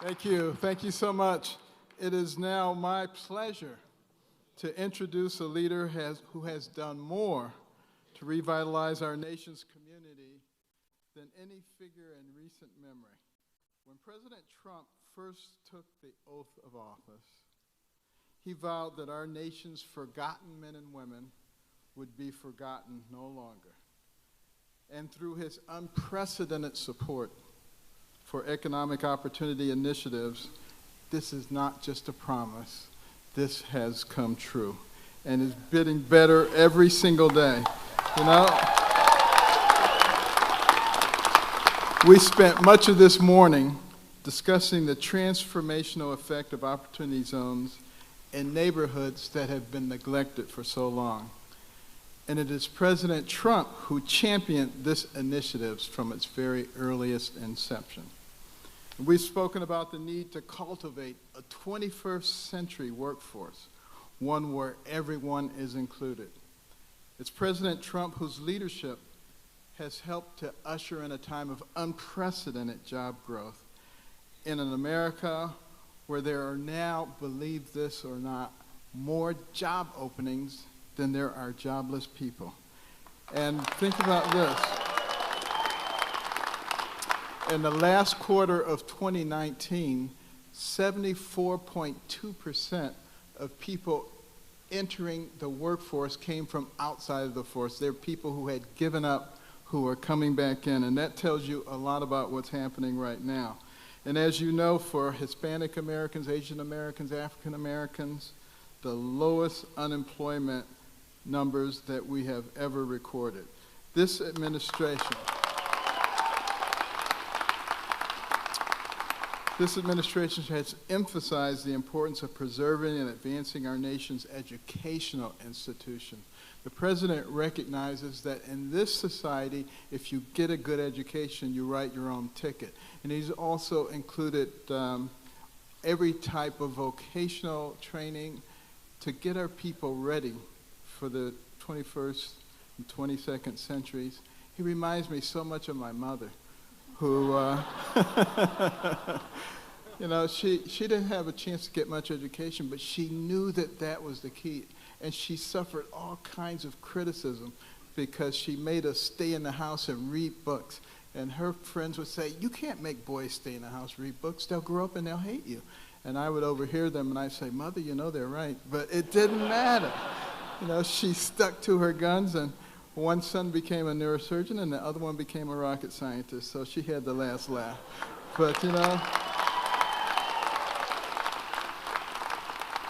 Thank you. Thank you so much. It is now my pleasure to introduce a leader who has done more to revitalize our nation's community than any figure in recent memory. When President Trump first took the oath of office, he vowed that our nation's forgotten men and women would be forgotten no longer. And through his unprecedented support for economic opportunity initiatives, this is not just a promise, this has come true and is getting better every single day. You know, we spent much of this morning discussing the transformational effect of opportunity zones in neighborhoods that have been neglected for so long. And it is President Trump who championed this initiative from its very earliest inception. And we've spoken about the need to cultivate a 21st century workforce, one where everyone is included. It's President Trump whose leadership has helped to usher in a time of unprecedented job growth in an America where there are now, believe this or not, more job openings than there are jobless people. And think about this. In the last quarter of 2019, 74.2% of people entering the workforce came from outside of the force. They're people who had given up, who are coming back in, and that tells you a lot about what's happening right now. And as you know, for Hispanic Americans, Asian Americans, African Americans, the lowest unemployment numbers that we have ever recorded. This administration has emphasized the importance of preserving and advancing our nation's educational institutions. The president recognizes that in this society, if you get a good education, you write your own ticket. And he's also included every type of vocational training to get our people ready for the 21st and 22nd centuries. He reminds me so much of my mother, who, you know, she didn't have a chance to get much education, but she knew that that was the key. And she suffered all kinds of criticism because she made us stay in the house and read books. And her friends would say, you can't make boys stay in the house and read books. They'll grow up and they'll hate you. And I would overhear them and I'd say, Mother, you know they're right. But it didn't matter. You know, she stuck to her guns, and one son became a neurosurgeon and the other one became a rocket scientist. So she had the last laugh. But, you know,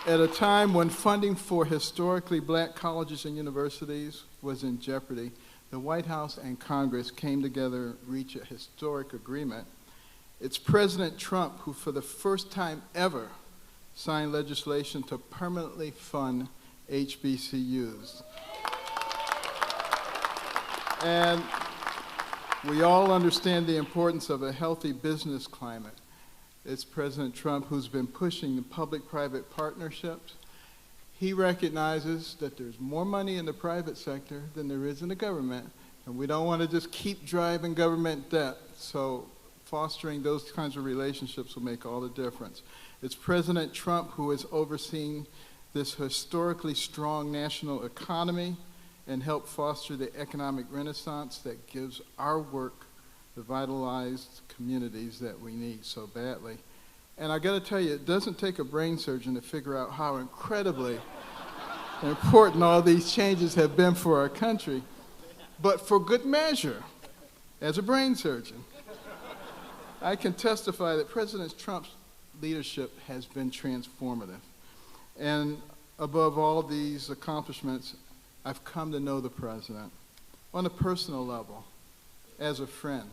at a time when funding for historically black colleges and universities was in jeopardy, the White House and Congress came together to reach a historic agreement. It's President Trump who, for the first time ever, signed legislation to permanently fund HBCUs. And we all understand the importance of a healthy business climate. It's President Trump who's been pushing the public-private partnerships. He recognizes that there's more money in the private sector than there is in the government, and we don't want to just keep driving government debt. So fostering those kinds of relationships will make all the difference. It's President Trump who has overseen this historically strong national economy and helped foster the economic renaissance that gives our work the vitalized communities that we need so badly. And I gotta tell you, it doesn't take a brain surgeon to figure out how incredibly important all these changes have been for our country. But for good measure, as a brain surgeon, I can testify that President Trump's leadership has been transformative. And above all these accomplishments, I've come to know the president on a personal level, as a friend.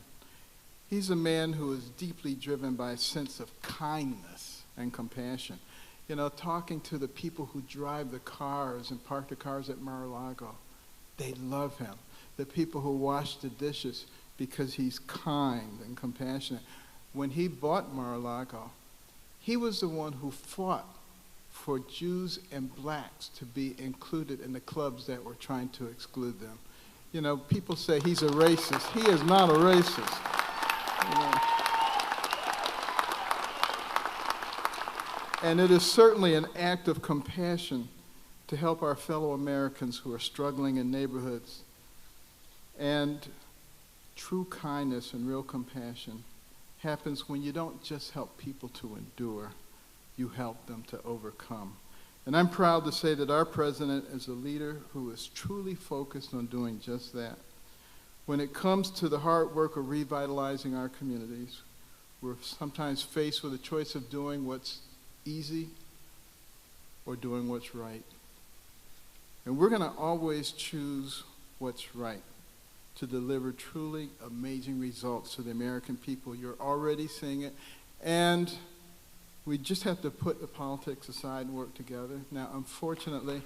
He's a man who is deeply driven by a sense of kindness and compassion. You know, talking to the people who drive the cars and park the cars at Mar-a-Lago, they love him. The people who wash the dishes, because he's kind and compassionate. When he bought Mar-a-Lago, he was the one who fought for Jews and blacks to be included in the clubs that were trying to exclude them. You know, people say he's a racist. He is not a racist. You know. And it is certainly an act of compassion to help our fellow Americans who are struggling in neighborhoods. And true kindness and real compassion happens when you don't just help people to endure, you help them to overcome. And I'm proud to say that our president is a leader who is truly focused on doing just that. When it comes to the hard work of revitalizing our communities, we're sometimes faced with a choice of doing what's easy or doing what's right. And we're going to always choose what's right to deliver truly amazing results to the American people. You're already seeing it. And we just have to put the politics aside and work together. Now, unfortunately,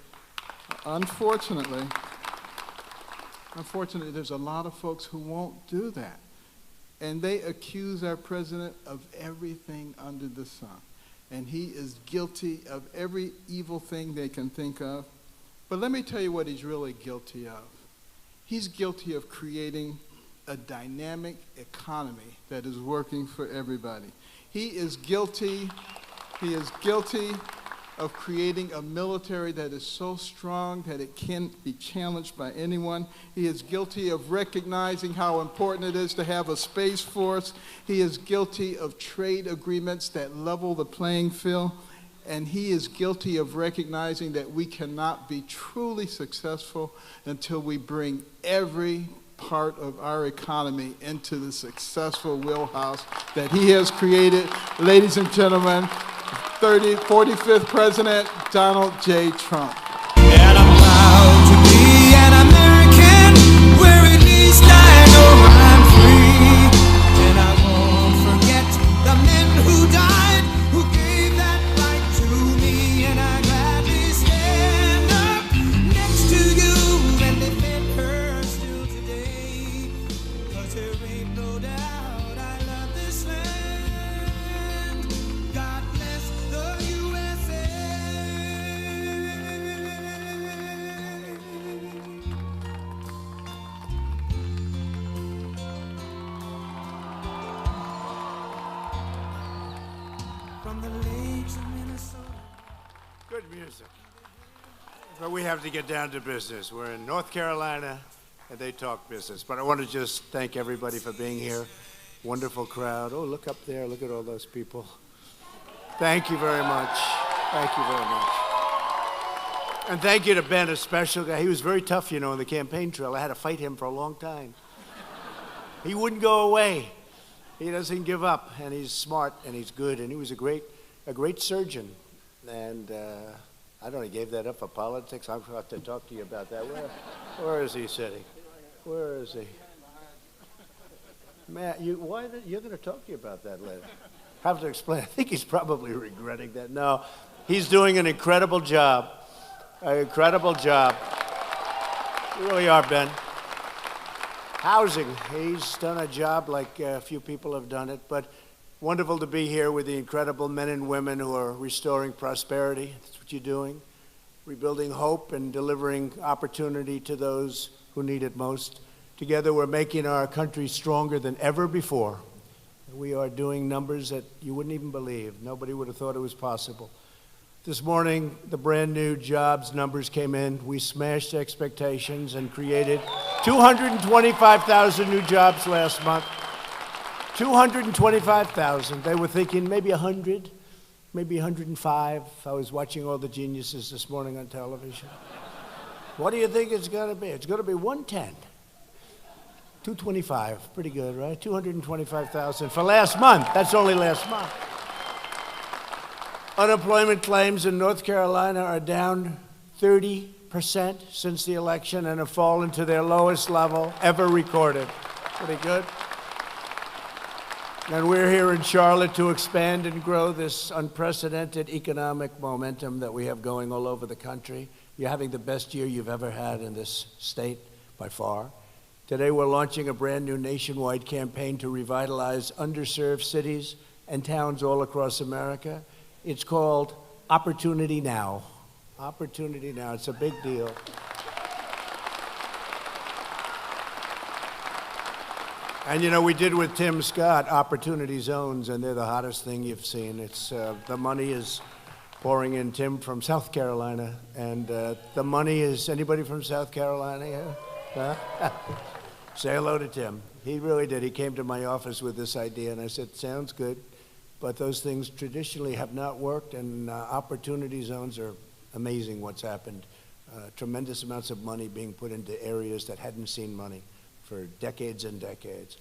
there's a lot of folks who won't do that. And they accuse our president of everything under the sun. And he is guilty of every evil thing they can think of. But let me tell you what he's really guilty of. He's guilty of creating a dynamic economy that is working for everybody. He is guilty of creating a military that is so strong that it can't be challenged by anyone. He is guilty of recognizing how important it is to have a space force. He is guilty of trade agreements that level the playing field. And he is guilty of recognizing that we cannot be truly successful until we bring every part of our economy into the successful wheelhouse that he has created. Ladies and gentlemen, 45th President Donald J. Trump. And I'm proud to be an American, where at least I know I'm free. And I won't forget the men who died, who gave that right to me. And I gladly stand up next to you and defend her still today. 'Cause there ain't no doubt I love this land. God bless the USA. From the lakes of Minnesota. Good music. But we have to get down to business. We're in North Carolina, and they talk business. But I want to just thank everybody for being here. Wonderful crowd. Oh, look up there. Look at all those people. Thank you very much. Thank you very much. And thank you to Ben, a special guy. He was very tough, you know, on the campaign trail. I had to fight him for a long time. He wouldn't go away. He doesn't give up, and he's smart, and he's good, and he was a great surgeon. And I don't know, he gave that up for politics. I'll have to talk to you about that. Where is he sitting? Where is he? Matt, you're going to talk to you about that later. I have to explain. I think he's probably regretting that. No, he's doing an incredible job. An incredible job. You really are, Ben. Housing, he's done a job like a few people have done it, but wonderful to be here with the incredible men and women who are restoring prosperity. That's what you're doing. Rebuilding hope and delivering opportunity to those who need it most. Together, we're making our country stronger than ever before. We are doing numbers that you wouldn't even believe. Nobody would have thought it was possible. This morning, the brand new jobs numbers came in. We smashed expectations and created 225,000 new jobs last month. 225,000. They were thinking maybe 100, maybe 105. I was watching all the geniuses this morning on television. What do you think it's going to be? It's going to be 110. 225, pretty good, right? 225,000 for last month. That's only last month. Unemployment claims in North Carolina are down 30% since the election and have fallen to their lowest level ever recorded. Pretty good. And we're here in Charlotte to expand and grow this unprecedented economic momentum that we have going all over the country. You're having the best year you've ever had in this state by far. Today we're launching a brand new nationwide campaign to revitalize underserved cities and towns all across America. It's called Opportunity Now. Opportunity Now. It's a big deal. And you know, we did with Tim Scott Opportunity Zones, and they're the hottest thing you've seen. It's the money is pouring in Tim from South Carolina. And the money is, anybody from South Carolina here? Huh? Say hello to Tim. He really did. He came to my office with this idea, and I said, sounds good, but those things traditionally have not worked, and opportunity zones are amazing what's happened. Tremendous amounts of money being put into areas that hadn't seen money for decades and decades.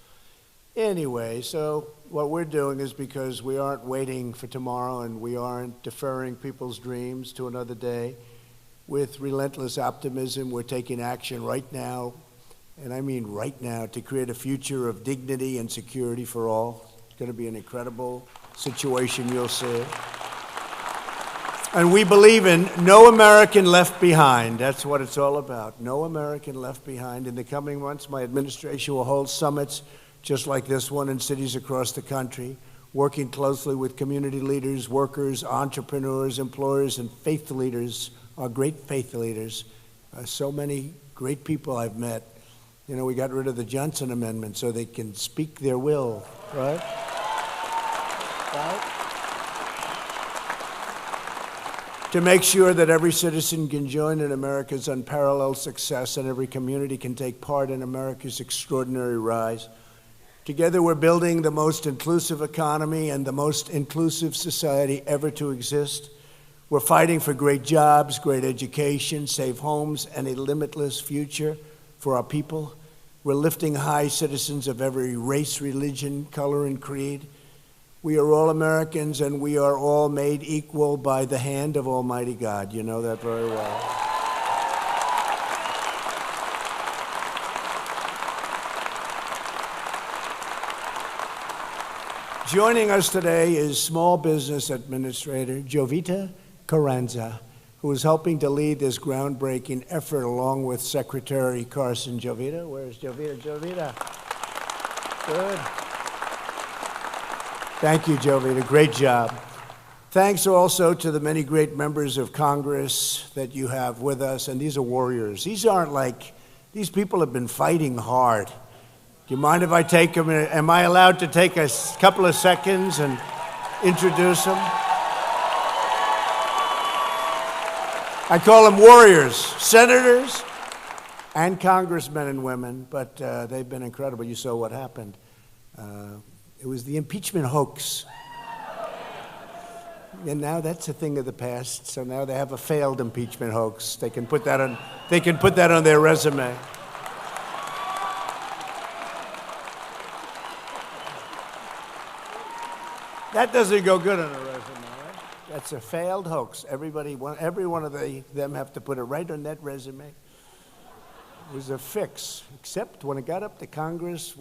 Anyway, so what we're doing is, because we aren't waiting for tomorrow and we aren't deferring people's dreams to another day, with relentless optimism, we're taking action right now, and I mean right now, to create a future of dignity and security for all. It's going to be an incredible situation, you'll see. And we believe in no American left behind. That's what it's all about. No American left behind. In the coming months, my administration will hold summits just like this one in cities across the country, working closely with community leaders, workers, entrepreneurs, employers, and faith leaders, our great faith leaders. So many great people I've met. You know, we got rid of the Johnson Amendment so they can speak their will, right? Right? To make sure that every citizen can join in America's unparalleled success and every community can take part in America's extraordinary rise. Together, we're building the most inclusive economy and the most inclusive society ever to exist. We're fighting for great jobs, great education, safe homes, and a limitless future for our people. We're lifting high citizens of every race, religion, color, and creed. We are all Americans, and we are all made equal by the hand of Almighty God. You know that very well. Joining us today is Small Business Administrator Jovita Carranza, who is helping to lead this groundbreaking effort along with Secretary Carson. Jovita, where's Jovita? Jovita. Good. Thank you, Jovita. Great job. Thanks also to the many great members of Congress that you have with us. And these are warriors. These aren't like, these people have been fighting hard. Do you mind if I take them? Am I allowed to take a couple of seconds and introduce them? I call them warriors, senators and congressmen and women, but they've been incredible. You saw what happened. It was the impeachment hoax. And now that's a thing of the past. So now they have a failed impeachment hoax. They can put that on, their resume. That doesn't go good on a resume, right? That's a failed hoax. Every one of them have to put it right on that resume. It was a fix, except when it got up to Congress,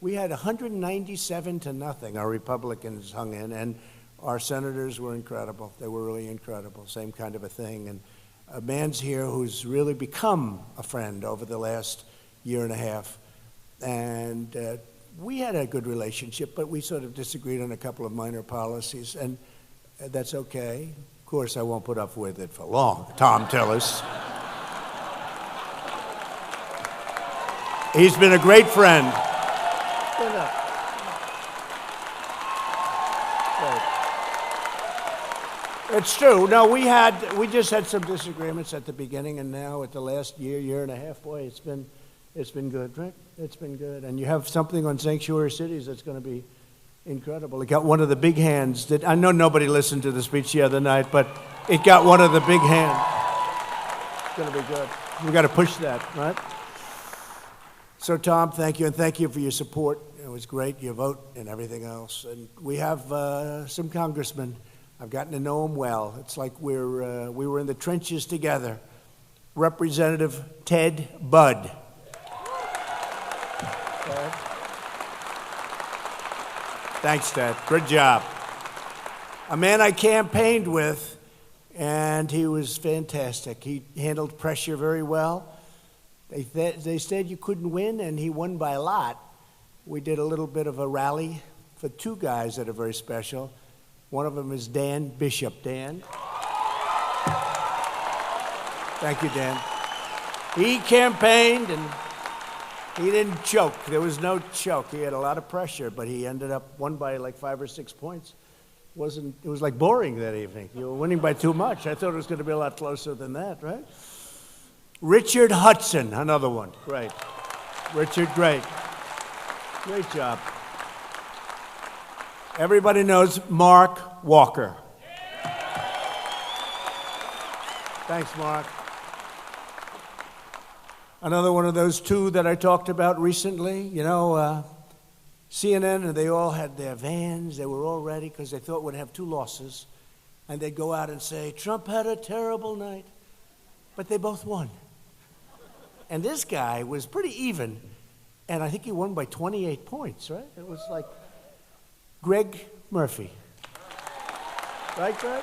we had 197 to nothing. Our Republicans hung in, and our senators were incredible. They were really incredible, same kind of a thing. And a man's here who's really become a friend over the last year and a half. And we had a good relationship, but we sort of disagreed on a couple of minor policies, and that's okay. Of course, I won't put up with it for long. Tom Tillis. He's been a great friend. It's true. No, we just had some disagreements at the beginning, and now at the last year and a half, boy, it's been good, right? It's been good. And you have something on sanctuary cities that's going to be incredible. It got one of the big hands that, I know nobody listened to the speech the other night, but it got one of the big hands. It's going to be good. We got to push that, right? So, Tom, thank you, and thank you for your support. It was great, your vote and everything else. And we have some congressmen. I've gotten to know them well. It's like we were in the trenches together. Representative Ted Budd. Ted. Thanks, Ted. Good job. A man I campaigned with, and he was fantastic. He handled pressure very well. They said you couldn't win, and he won by a lot. We did a little bit of a rally for two guys that are very special. One of them is Dan Bishop. Dan? Thank you, Dan. He campaigned, and he didn't choke. There was no choke. He had a lot of pressure, but he ended up won by like 5 or 6 points. it was like boring that evening. You were winning by too much. I thought it was going to be a lot closer than that, right? Richard Hudson, another one. Great. Richard, great. Great job. Everybody knows Mark Walker. Thanks, Mark. Another one of those two that I talked about recently, you know, CNN, and they all had their vans. They were all ready because they thought we'd have two losses. And they'd go out and say, Trump had a terrible night. But they both won. And this guy was pretty even. And I think he won by 28 points, right? It was like Greg Murphy. Right, Greg?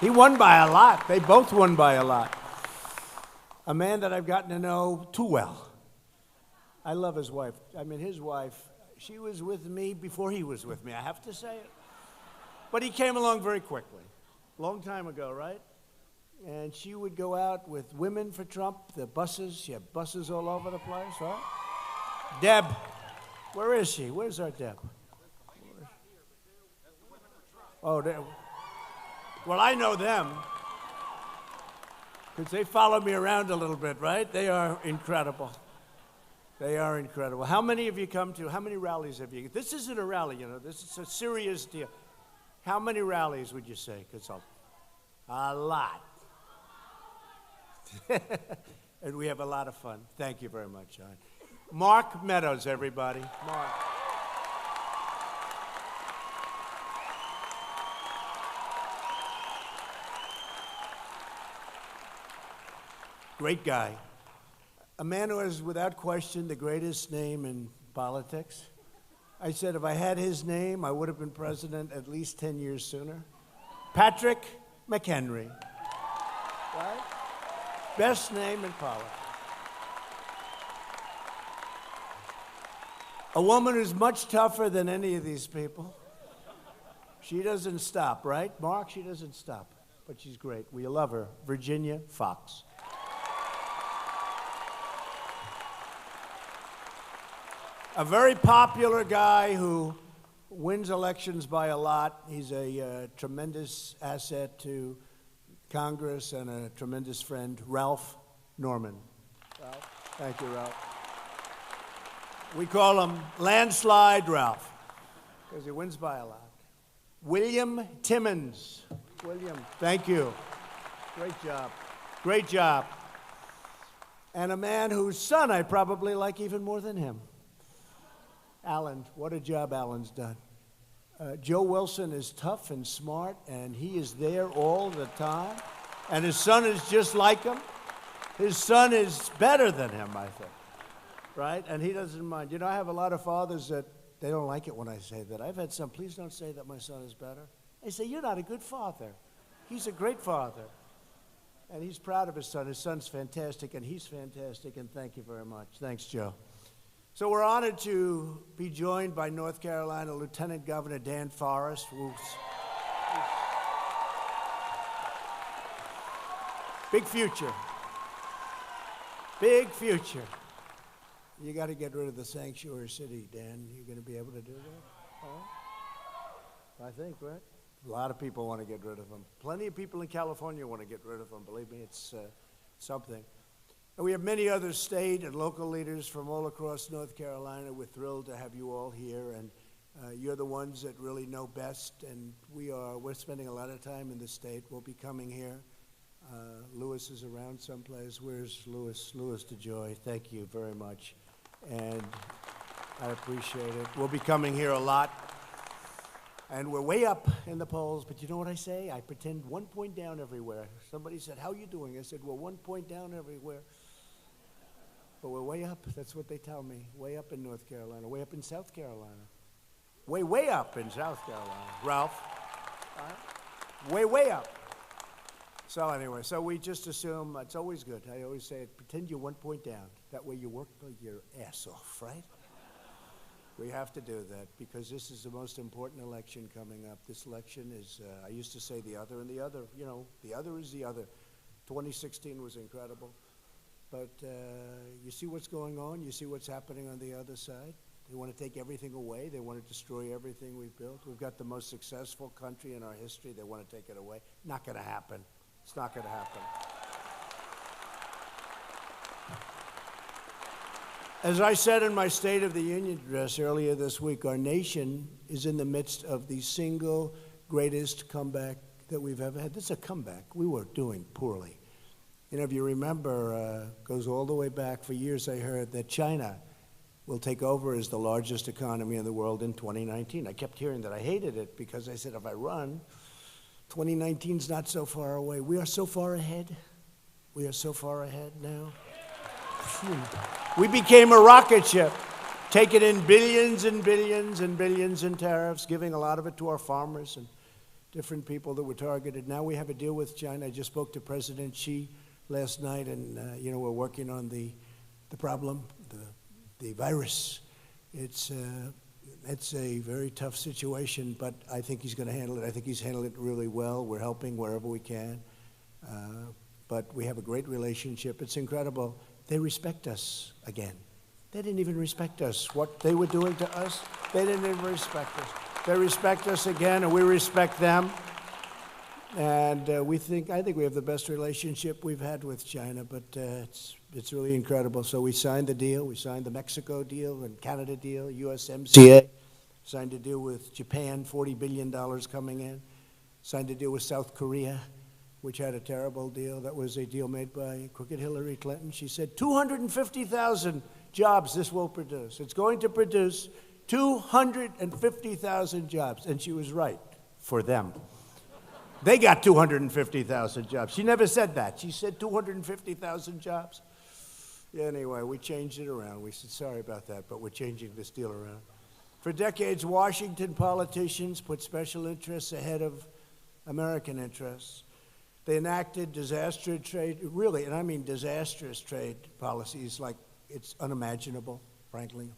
He won by a lot. They both won by a lot. A man that I've gotten to know too well. I love his wife. I mean, his wife, she was with me before he was with me. I have to say it. But he came along very quickly. Long time ago, right? And she would go out with women for Trump, the buses. She had buses all over the place, right? Deb. Where is she? Where's our Deb? Oh, Deb. Well, I know them because they follow me around a little bit, right? They are incredible. They are incredible. How many of you come to, how many rallies have you? This isn't a rally, you know. This is a serious deal. How many rallies would you say? A lot. And we have a lot of fun. Thank you very much, John. Mark Meadows, everybody. Mark. Great guy. A man who is, without question, the greatest name in politics. I said if I had his name, I would have been president at least 10 years sooner. Patrick McHenry. Right? Best name in politics. A woman who's much tougher than any of these people. She doesn't stop, right, Mark? She doesn't stop, but she's great. We love her. Virginia Fox. A very popular guy who wins elections by a lot. He's a tremendous asset to Congress and a tremendous friend, Ralph Norman. Ralph? Thank you, Ralph. We call him Landslide Ralph because he wins by a lot. William Timmons. William, thank you. Great job. Great job. And a man whose son I probably like even more than him. Alan, what a job Alan's done. Joe Wilson is tough and smart, and he is there all the time. And his son is just like him. His son is better than him, I think. Right? And he doesn't mind. You know, I have a lot of fathers that they don't like it when I say that. I've had some, please don't say that my son is better. They say, you're not a good father. He's a great father. And he's proud of his son. His son's fantastic, and he's fantastic, and thank you very much. Thanks, Joe. So we're honored to be joined by North Carolina Lieutenant Governor Dan Forest, who's big future. Big future. You got to get rid of the sanctuary city, Dan. You going to be able to do that? Huh? I think, right? A lot of people want to get rid of them. Plenty of people in California want to get rid of them. Believe me, it's something. And we have many other state and local leaders from all across North Carolina. We're thrilled to have you all here, and you're the ones that really know best, and we're spending a lot of time in the state. We'll be coming here. Lewis is around someplace. Where's Lewis? Lewis DeJoy, thank you very much, and I appreciate it. We'll be coming here a lot, and we're way up in the polls, but you know what I say? I pretend 1 point down everywhere. Somebody said, how are you doing? I said, we're 1 point down everywhere. But we're way up. That's what they tell me. Way up in North Carolina. Way up in South Carolina. Way up in South Carolina. Ralph? Way up. So anyway, so we just assume it's always good. I always say, pretend you're 1 point down. That way you work your ass off, right? We have to do that because this is the most important election coming up. This election is, I used to say the other and the other. You know, the other is the other. 2016 was incredible. But you see what's going on. You see what's happening on the other side. They want to take everything away. They want to destroy everything we've built. We've got the most successful country in our history. They want to take it away. Not going to happen. It's not going to happen. As I said in my State of the Union address earlier this week, our nation is in the midst of the single greatest comeback that we've ever had. This is a comeback. We were doing poorly. You know, if you remember, goes all the way back, for years I heard that China will take over as the largest economy in the world in 2019. I kept hearing that. I hated it because I said, if I run, 2019's not so far away. We are so far ahead. We are so far ahead now. Phew. We became a rocket ship, taking in billions and billions and billions in tariffs, giving a lot of it to our farmers and different people that were targeted. Now we have a deal with China. I just spoke to President Xi last night, and you know, we're working on the problem, the virus. It's a very tough situation, but I think he's going to handle it. I think he's handled it really well. We're helping wherever we can, but we have a great relationship. It's incredible. They respect us again. They didn't even respect us. What they were doing to us, they didn't even respect us. They respect us again, and we respect them. And I think we have the best relationship we've had with China, but it's really incredible. So we signed the deal. We signed the Mexico deal and Canada deal, USMCA. Signed a deal with Japan, $40 billion coming in. Signed a deal with South Korea, which had a terrible deal. That was a deal made by crooked Hillary Clinton. She said 250,000 jobs this will produce. It's going to produce 250,000 jobs. And she was right, for them. They got 250,000 jobs. She never said that. She said 250,000 jobs. Anyway, we changed it around. We said, sorry about that, but we're changing this deal around. For decades, Washington politicians put special interests ahead of American interests. They enacted disastrous trade, really, and I mean disastrous trade policies like it's unimaginable, frankly.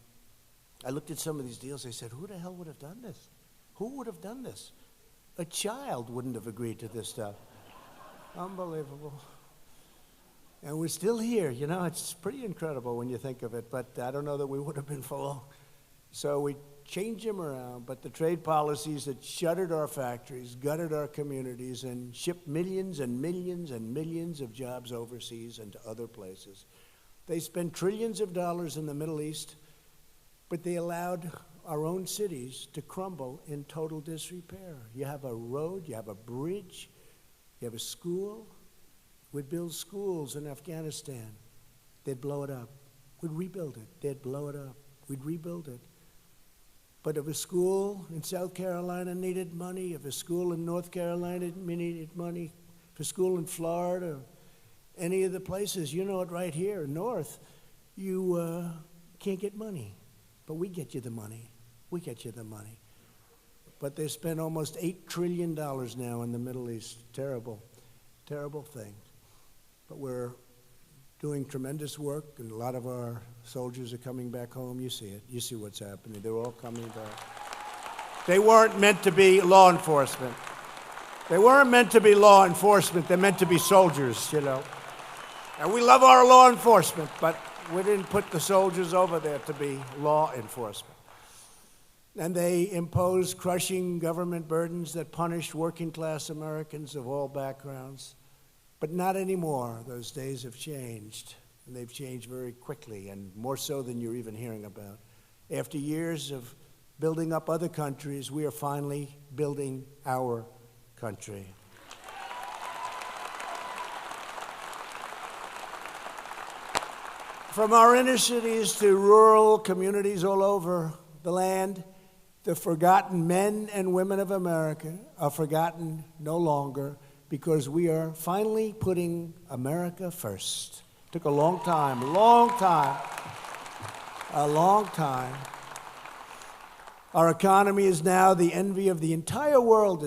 I looked at some of these deals. I said, who the hell would have done this? Who would have done this? A child wouldn't have agreed to this stuff. Unbelievable. And we're still here. You know, it's pretty incredible when you think of it, but I don't know that we would have been for long. So we changed them around, but the trade policies that shuttered our factories, gutted our communities, and shipped millions and millions and millions of jobs overseas and to other places. They spent trillions of dollars in the Middle East, but they allowed our own cities to crumble in total disrepair. You have a road, you have a bridge, you have a school. We'd build schools in Afghanistan. They'd blow it up. We'd rebuild it. They'd blow it up. We'd rebuild it. But if a school in South Carolina needed money, if a school in North Carolina needed money, if a school in Florida, any of the places, you know it right here, north, you can't get money. But we get you the money. We get you the money. But they spend almost $8 trillion now in the Middle East. Terrible, terrible thing. But we're doing tremendous work, and a lot of our soldiers are coming back home. You see it. You see what's happening. They're all coming back. They weren't meant to be law enforcement. They weren't meant to be law enforcement. They're meant to be soldiers, you know. And we love our law enforcement, but we didn't put the soldiers over there to be law enforcement. And they imposed crushing government burdens that punished working-class Americans of all backgrounds. But not anymore. Those days have changed, and they've changed very quickly, and more so than you're even hearing about. After years of building up other countries, we are finally building our country. From our inner cities to rural communities all over the land, the forgotten men and women of America are forgotten no longer, because we are finally putting America first. Took a long time, a long time. Our economy is now the envy of the entire world.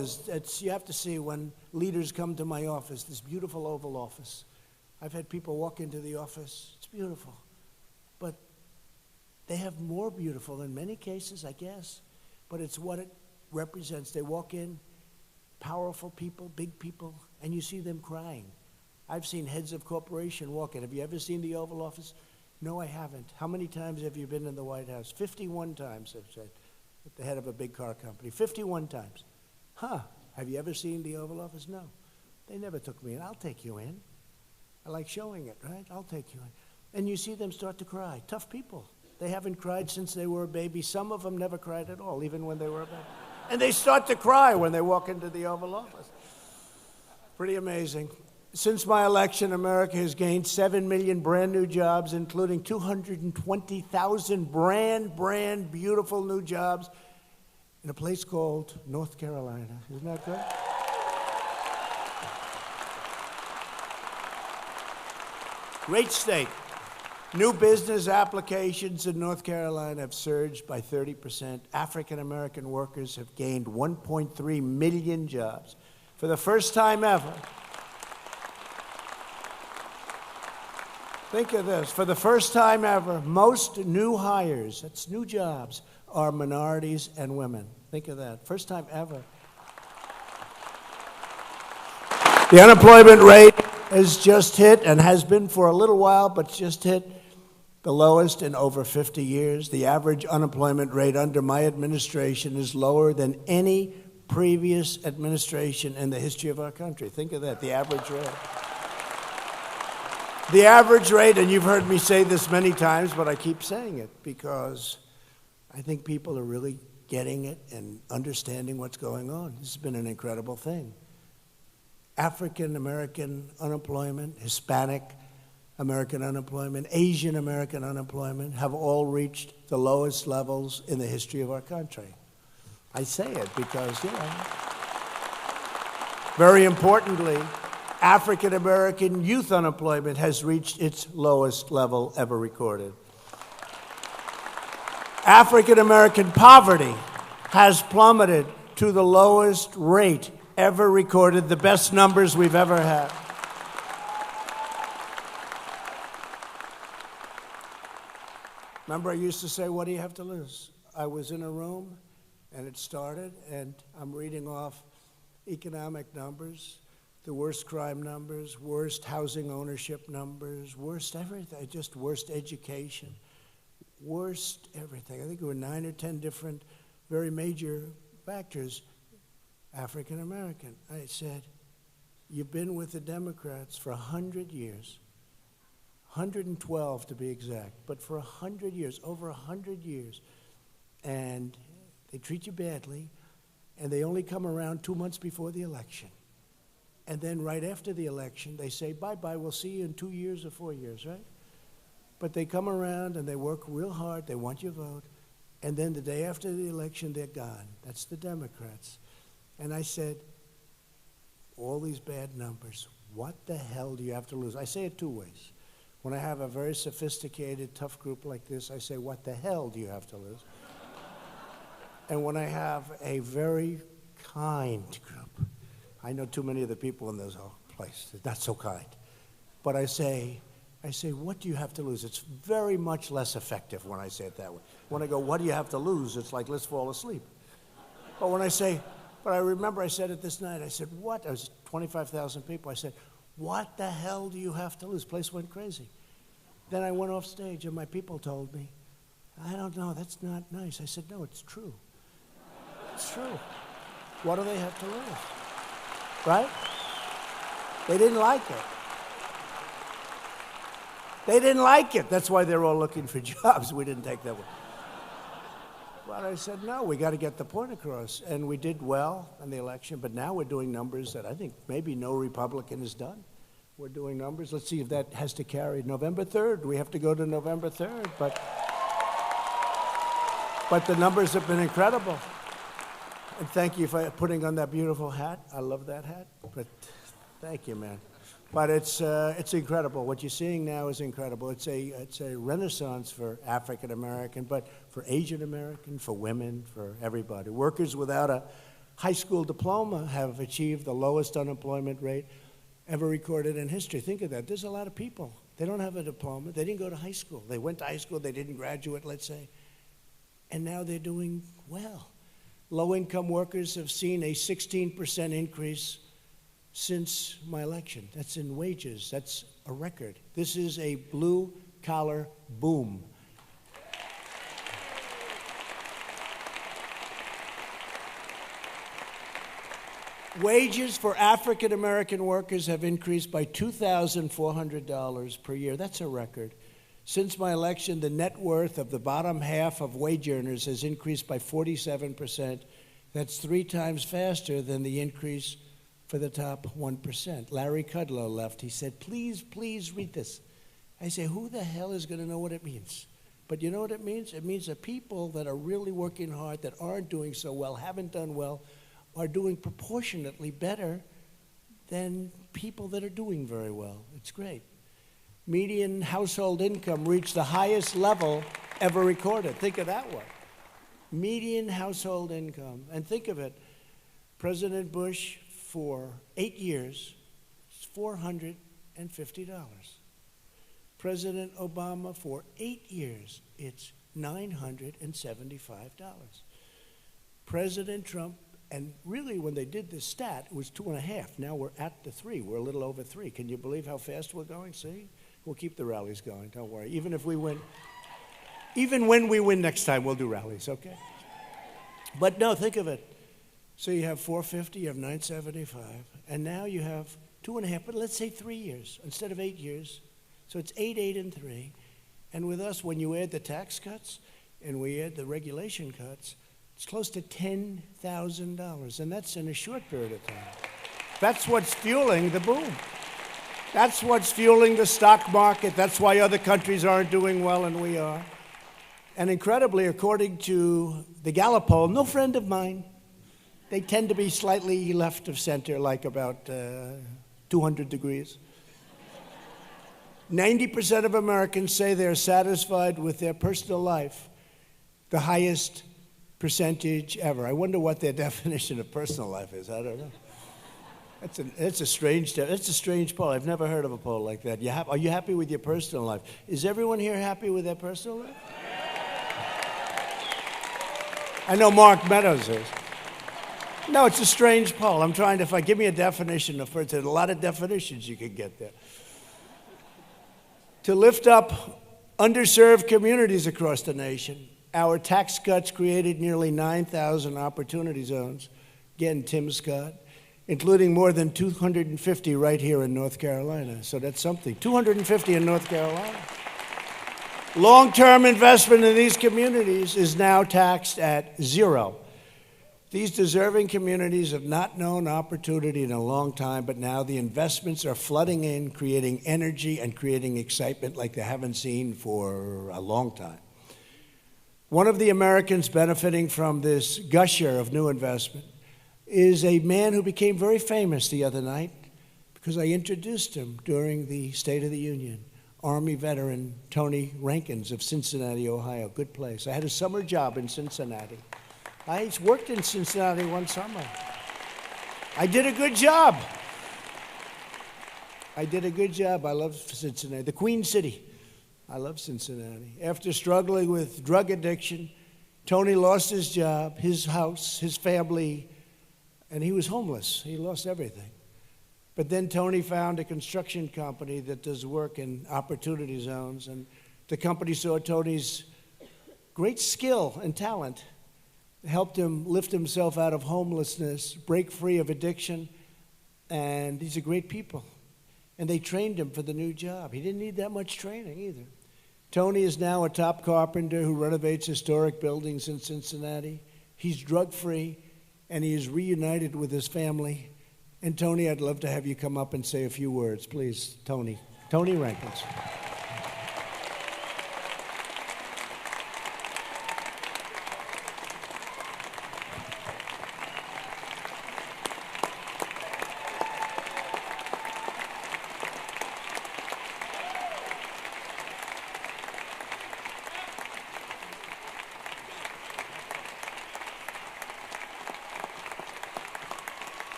You have to see when leaders come to my office, this beautiful Oval Office. I've had people walk into the office. It's beautiful. But they have more beautiful in many cases, I guess. But it's what it represents. They walk in, powerful people, big people, and you see them crying. I've seen heads of corporation walk in. Have you ever seen the Oval Office? No, I haven't. How many times have you been in the White House? 51 times, I've said, at the head of a big car company. 51 times. Huh, have you ever seen the Oval Office? No. They never took me in. I'll take you in. I like showing it, right? I'll take you in. And you see them start to cry. Tough people. They haven't cried since they were a baby. Some of them never cried at all, even when they were a baby. And they start to cry when they walk into the Oval Office. Pretty amazing. Since my election, America has gained 7 million brand new jobs, including 220,000 brand beautiful new jobs in a place called North Carolina. Isn't that good? Great state. New business applications in North Carolina have surged by 30%. African American workers have gained 1.3 million jobs. For the first time ever, think of this, for the first time ever, most new hires, that's new jobs, are minorities and women. Think of that, first time ever. The unemployment rate has just hit, and has been for a little while, but just hit the lowest in over 50 years. The average unemployment rate under my administration is lower than any previous administration in the history of our country. Think of that, the average rate. The average rate, and you've heard me say this many times, but I keep saying it because I think people are really getting it and understanding what's going on. This has been an incredible thing. African American unemployment, Hispanic American unemployment, Asian American unemployment have all reached the lowest levels in the history of our country. I say it because, very importantly, African American youth unemployment has reached its lowest level ever recorded. African American poverty has plummeted to the lowest rate ever recorded, the best numbers we've ever had. Remember, I used to say, what do you have to lose? I was in a room, and it started, and I'm reading off economic numbers, the worst crime numbers, worst housing ownership numbers, worst everything, just worst education, worst everything. I think there were 9 or 10 different very major factors. African American. I said, you've been with the Democrats for 100 years, 112 to be exact, but for 100 years, over 100 years, and they treat you badly, and they only come around 2 months before the election. And then right after the election, they say, bye-bye, we'll see you in 2 years or 4 years, right? But they come around and they work real hard, they want your vote, and then the day after the election, they're gone. That's the Democrats. And I said, all these bad numbers, what the hell do you have to lose? I say it 2 ways. When I have a very sophisticated, tough group like this, I say, what the hell do you have to lose? And when I have a very kind group, I know too many of the people in this whole place, they're not so kind. But I say, what do you have to lose? It's very much less effective when I say it that way. When I go, what do you have to lose? It's like, let's fall asleep. But when I say, but I remember I said it this night, I said, what? There was 25,000 people. I said, what the hell do you have to lose? The place went crazy. Then I went off stage and my people told me, I don't know, that's not nice. I said, no, it's true. It's true. What do they have to lose? Right? They didn't like it. They didn't like it. That's why they're all looking for jobs. We didn't take that one. But I said, no, we got to get the point across. And we did well in the election, but now we're doing numbers that I think maybe no Republican has done. We're doing numbers. Let's see if that has to carry. November 3rd, we have to go to November 3rd. But the numbers have been incredible. And thank you for putting on that beautiful hat. I love that hat. But thank you, man. But it's incredible. What you're seeing now is incredible. It's a renaissance for African American, but for Asian American, for women, for everybody. Workers without a high school diploma have achieved the lowest unemployment rate ever recorded in history. Think of that. There's a lot of people. They don't have a diploma. They didn't go to high school. They went to high school. They didn't graduate, let's say. And now they're doing well. Low-income workers have seen a 16% increase since my election. That's in wages. That's a record. This is a blue collar boom. Wages for African American workers have increased by $2,400 per year. That's a record. Since my election, the net worth of the bottom half of wage earners has increased by 47%. That's 3 times faster than the increase for the top 1%. Larry Kudlow left. He said, please, please read this. I say, who the hell is going to know what it means? But you know what it means? It means that people that are really working hard, that aren't doing so well, haven't done well, are doing proportionately better than people that are doing very well. It's great. Median household income reached the highest level ever recorded. Think of that one. Median household income. And think of it, President Bush for 8 years, it's $450. President Obama for 8 years, it's $975. President Trump, and really when they did this stat, it was 2.5. Now we're at the 3. We're a little over 3. Can you believe how fast we're going? See? We'll keep the rallies going, don't worry. Even if we win, even when we win next time, we'll do rallies, okay? But no, think of it. So you have 450, you have 975, and now you have 2.5, but let's say 3 years instead of 8 years. So it's 8, 8, and 3. And with us, when you add the tax cuts and we add the regulation cuts, it's close to $10,000, and that's in a short period of time. That's what's fueling the boom. That's what's fueling the stock market. That's why other countries aren't doing well and we are. And incredibly, according to the Gallup poll, no friend of mine, they tend to be slightly left of center, like about 200 degrees. 90% of Americans say they're satisfied with their personal life, the highest percentage ever. I wonder what their definition of personal life is. I don't know. It's a strange poll. I've never heard of a poll like that. Are you happy with your personal life? Is everyone here happy with their personal life? I know Mark Meadows is. No, it's a strange poll. I'm trying to give me a definition of it. There's a lot of definitions you can get there. To lift up underserved communities across the nation, our tax cuts created nearly 9,000 opportunity zones. Again, Tim Scott, including more than 250 right here in North Carolina. So that's something. 250 in North Carolina. Long-term investment in these communities is now taxed at 0. These deserving communities have not known opportunity in a long time, but now the investments are flooding in, creating energy and creating excitement like they haven't seen for a long time. One of the Americans benefiting from this gusher of new investment is a man who became very famous the other night because I introduced him during the State of the Union. Army veteran Tony Rankins of Cincinnati, Ohio. Good place. I had a summer job in Cincinnati. I worked in Cincinnati one summer. I did a good job. I love Cincinnati. The Queen City. I love Cincinnati. After struggling with drug addiction, Tony lost his job, his house, his family, and he was homeless. He lost everything. But then Tony found a construction company that does work in opportunity zones, and the company saw Tony's great skill and talent, helped him lift himself out of homelessness, break free of addiction, and these are great people. And they trained him for the new job. He didn't need that much training either. Tony is now a top carpenter who renovates historic buildings in Cincinnati. He's drug-free, and he is reunited with his family. And Tony, I'd love to have you come up and say a few words, please. Tony Rankins.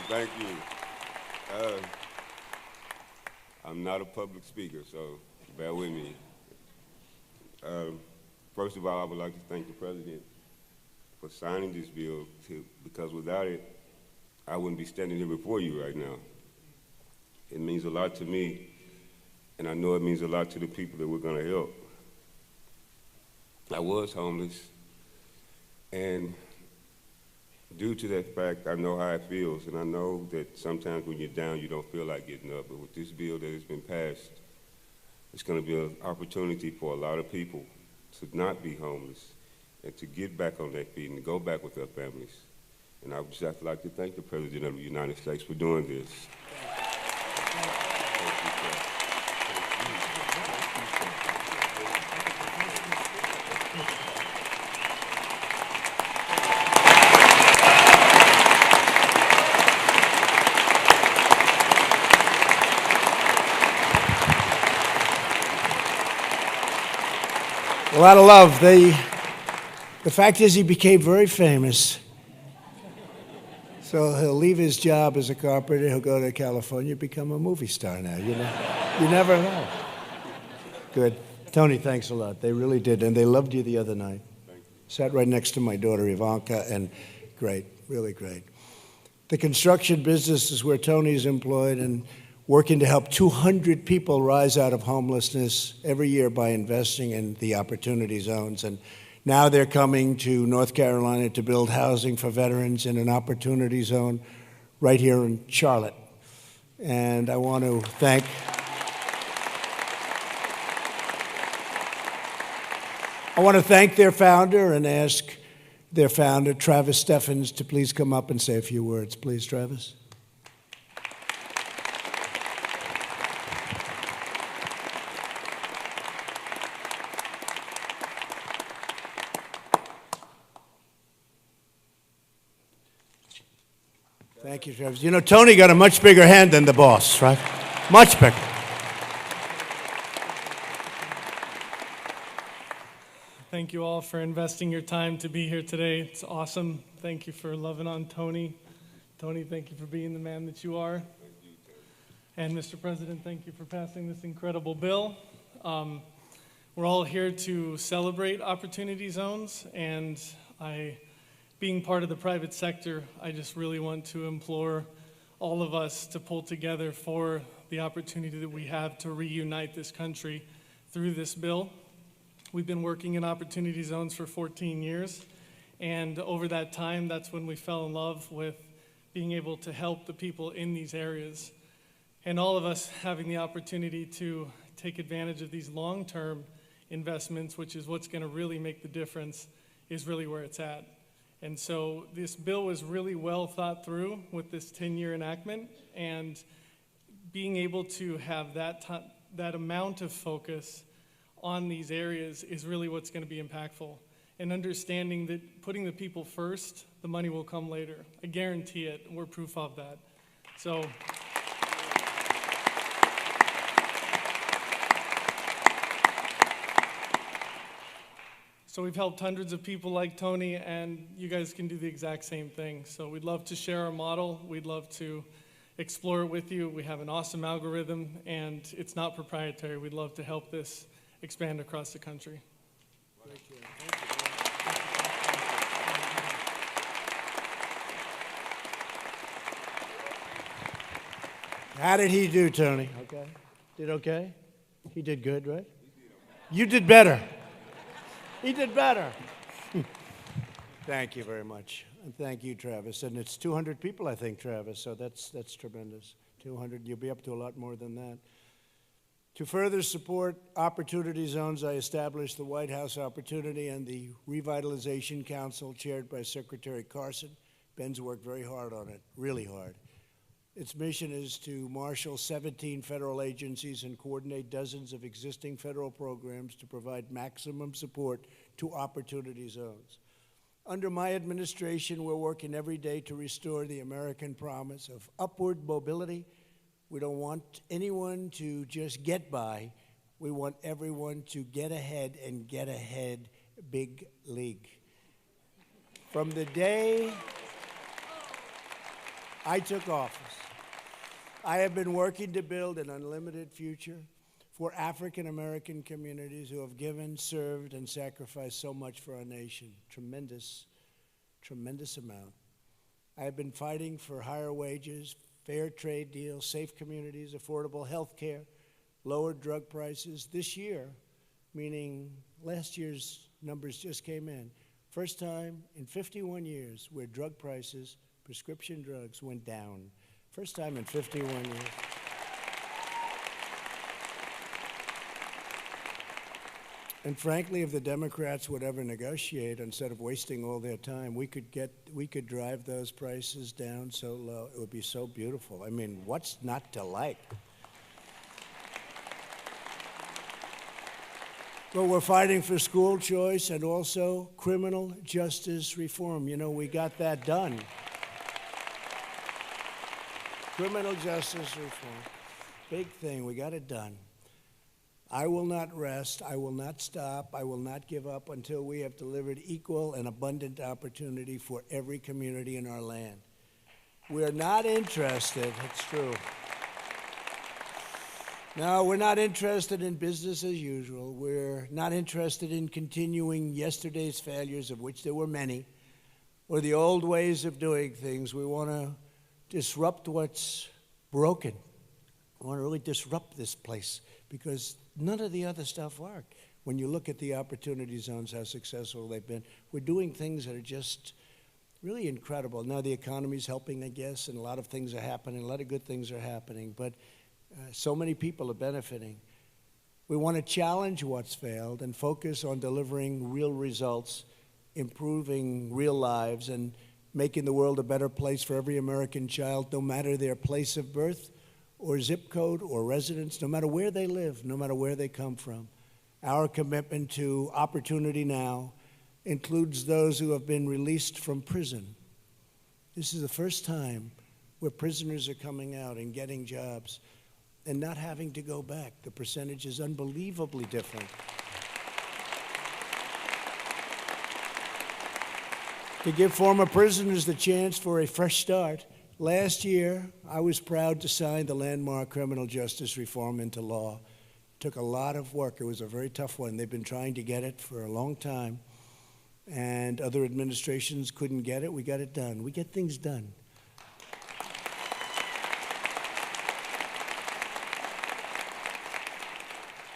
Thank you. I'm not a public speaker, so bear with me. First of all, I would like to thank the President for signing this bill, because without it, I wouldn't be standing here before you right now. It means a lot to me, and I know it means a lot to the people that we're going to help. I was homeless, and due to that fact, I know how it feels, and I know that sometimes when you're down, you don't feel like getting up. But with this bill that has been passed, it's going to be an opportunity for a lot of people to not be homeless and to get back on their feet and to go back with their families. And I would just like to thank the President of the United States for doing this. A lot of love. The fact is he became very famous. So he'll leave his job as a carpenter, he'll go to California, become a movie star now. You never know. Good. Tony, thanks a lot. They really did, and they loved you the other night. Thank you. Sat right next to my daughter, Ivanka, and great, really great. The construction business is where Tony's employed and working to help 200 people rise out of homelessness every year by investing in the opportunity zones. And now they're coming to North Carolina to build housing for veterans in an opportunity zone right here in Charlotte. And I want to thank their founder and ask their founder, Travis Steffens, to please come up and say a few words. Please, Travis. Thank you, Travis. You know, Tony got a much bigger hand than the boss, right? Much bigger. Thank you all for investing your time to be here today. It's awesome. Thank you for loving on Tony. Tony, thank you for being the man that you are. And Mr. President, thank you for passing this incredible bill. We're all here to celebrate opportunity zones, and being part of the private sector, I just really want to implore all of us to pull together for the opportunity that we have to reunite this country through this bill. We've been working in opportunity zones for 14 years, and over that time, that's when we fell in love with being able to help the people in these areas. And all of us having the opportunity to take advantage of these long-term investments, which is what's going to really make the difference, is really where it's at. And so this bill was really well thought through with this 10-year enactment, and being able to have that amount of focus on these areas is really what's going to be impactful. And understanding that putting the people first, the money will come later. I guarantee it. We're proof of that. So we've helped hundreds of people like Tony, and you guys can do the exact same thing. So we'd love to share our model. We'd love to explore it with you. We have an awesome algorithm, and it's not proprietary. We'd love to help this expand across the country. Thank you. How did he do, Tony? Okay. Did okay? He did good, right? You did better. He did better. Thank you very much. And thank you, Travis. And it's 200 people, I think, Travis, so that's tremendous. 200, you'll be up to a lot more than that. To further support opportunity zones, I established the White House Opportunity and the Revitalization Council, chaired by Secretary Carson. Ben's worked very hard on it, really hard. Its mission is to marshal 17 federal agencies and coordinate dozens of existing federal programs to provide maximum support to opportunity zones. Under my administration, we're working every day to restore the American promise of upward mobility. We don't want anyone to just get by. We want everyone to get ahead, and get ahead big league. From the day I took office, I have been working to build an unlimited future for African American communities who have given, served, and sacrificed so much for our nation. Tremendous, tremendous amount. I have been fighting for higher wages, fair trade deals, safe communities, affordable health care, lower drug prices. This year, meaning last year's numbers just came in, first time in 51 years where drug prices, prescription drugs, went down. First time in 51 years. And frankly, if the Democrats would ever negotiate, instead of wasting all their time, we could drive those prices down so low. It would be so beautiful. I mean, what's not to like? But we're fighting for school choice and also criminal justice reform. You know, we got that done. Criminal justice reform. Big thing, we got it done. I will not rest, I will not stop, I will not give up until we have delivered equal and abundant opportunity for every community in our land. We're not interested, it's true. No, we're not interested in business as usual. We're not interested in continuing yesterday's failures, of which there were many, or the old ways of doing things. We want to disrupt what's broken. We want to really disrupt this place because none of the other stuff worked. When you look at the opportunity zones, how successful they've been, we're doing things that are just really incredible. Now the economy's helping, I guess, and a lot of things are happening, a lot of good things are happening, but so many people are benefiting. We want to challenge what's failed and focus on delivering real results, improving real lives, and making the world a better place for every American child, no matter their place of birth or zip code or residence, no matter where they live, no matter where they come from. Our commitment to Opportunity Now includes those who have been released from prison. This is the first time where prisoners are coming out and getting jobs and not having to go back. The percentage is unbelievably different. To give former prisoners the chance for a fresh start, last year I was proud to sign the landmark criminal justice reform into law. It took a lot of work. It was a very tough one. They've been trying to get it for a long time, and other administrations couldn't get it. We got it done. We get things done.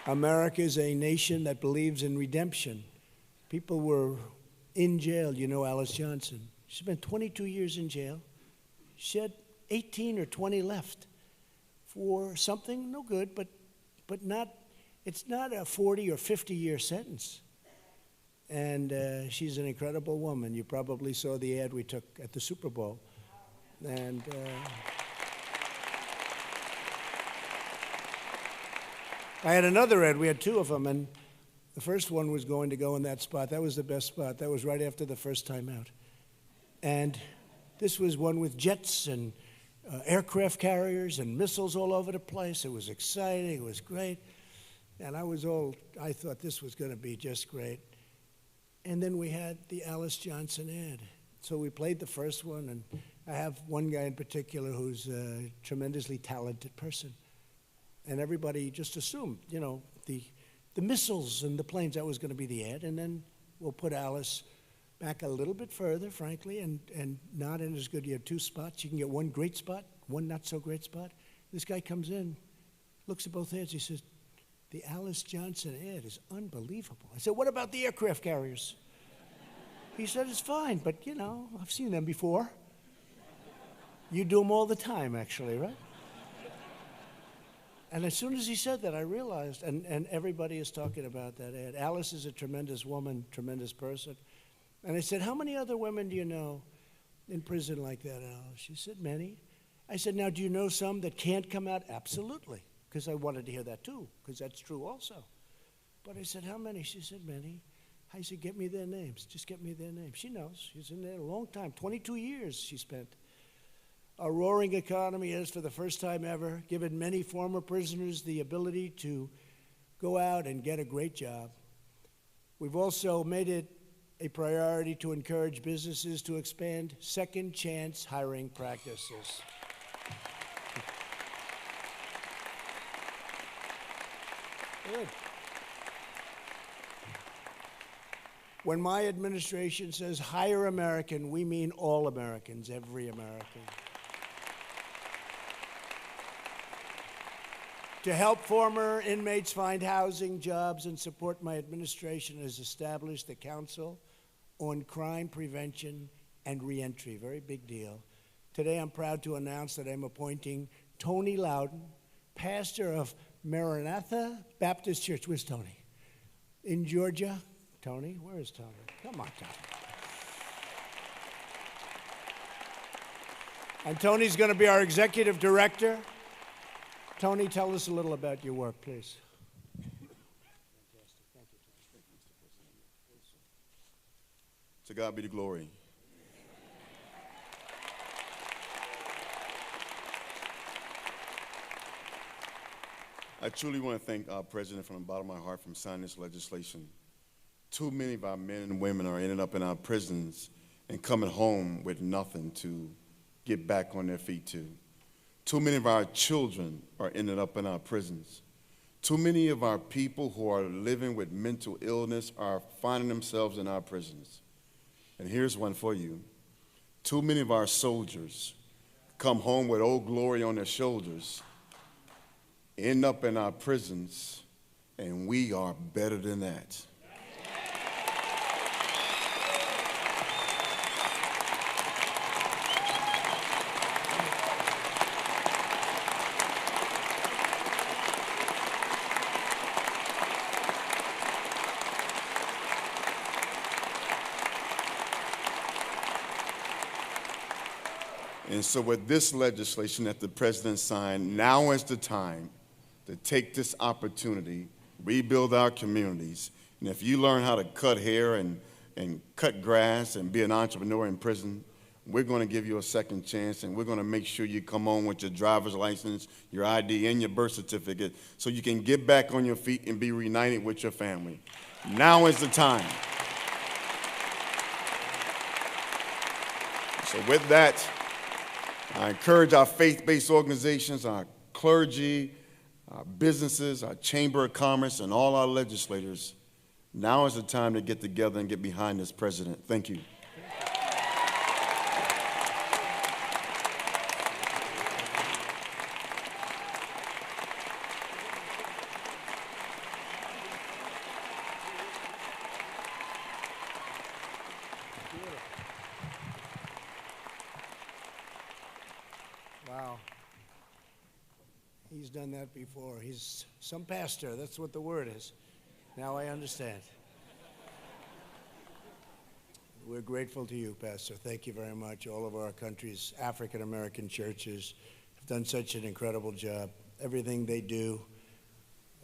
America is a nation that believes in redemption. People were in jail. You know Alice Johnson. She spent 22 years in jail. She had 18 or 20 left for something no good, but not. It's not a 40 or 50-year sentence. And she's an incredible woman. You probably saw the ad we took at the Super Bowl. And I had another ad. We had two of them, and the first one was going to go in that spot. That was the best spot. That was right after the first time out. And this was one with jets and aircraft carriers and missiles all over the place. It was exciting. It was great. And I thought this was going to be just great. And then we had the Alice Johnson ad. So we played the first one, and I have one guy in particular who's a tremendously talented person. And everybody just assumed, you know, the missiles and the planes, that was going to be the ad. And then we'll put Alice back a little bit further, frankly, and not in as good. You have two spots. You can get one great spot, one not so great spot. This guy comes in, looks at both ads. He says, the Alice Johnson ad is unbelievable. I said, what about the aircraft carriers? He said, it's fine, but, you know, I've seen them before. You do them all the time, actually, right? And as soon as he said that, I realized, and everybody is talking about that ad. Alice is a tremendous woman, tremendous person. And I said, how many other women do you know in prison like that, Alice? She said, many. I said, now, do you know some that can't come out? Absolutely, because I wanted to hear that too, because that's true also. But I said, how many? She said, many. I said, get me their names. Just get me their names. She knows. She's in there a long time. 22 years she spent. Our roaring economy has, for the first time ever, given many former prisoners the ability to go out and get a great job. We've also made it a priority to encourage businesses to expand second chance hiring practices. Good. When my administration says hire American, we mean all Americans, every American. To help former inmates find housing, jobs, and support, my administration has established the Council on Crime Prevention and Reentry. Very big deal. Today, I'm proud to announce that I'm appointing Tony Loudon, pastor of Maranatha Baptist Church. Where's Tony? In Georgia. Tony, where is Tony? Come on, Tony. And Tony's going to be our executive director. Tony, tell us a little about your work, please. To God be the glory. I truly want to thank our president from the bottom of my heart for signing this legislation. Too many of our men and women are ending up in our prisons and coming home with nothing to get back on their feet to. Too many of our children are ending up in our prisons. Too many of our people who are living with mental illness are finding themselves in our prisons. And here's one for you. Too many of our soldiers come home with Old Glory on their shoulders, end up in our prisons, and we are better than that. And so with this legislation that the president signed, now is the time to take this opportunity, rebuild our communities. And if you learn how to cut hair and cut grass and be an entrepreneur in prison, we're going to give you a second chance, and we're going to make sure you come on with your driver's license, your ID, and your birth certificate so you can get back on your feet and be reunited with your family. Now is the time. So with that, I encourage our faith-based organizations, our clergy, our businesses, our Chamber of Commerce, and all our legislators. Now is the time to get together and get behind this president. Thank you. Wow. He's done that before. He's some pastor. That's what the word is. Now I understand. We're grateful to you, Pastor. Thank you very much. All of our country's African-American churches have done such an incredible job. Everything they do,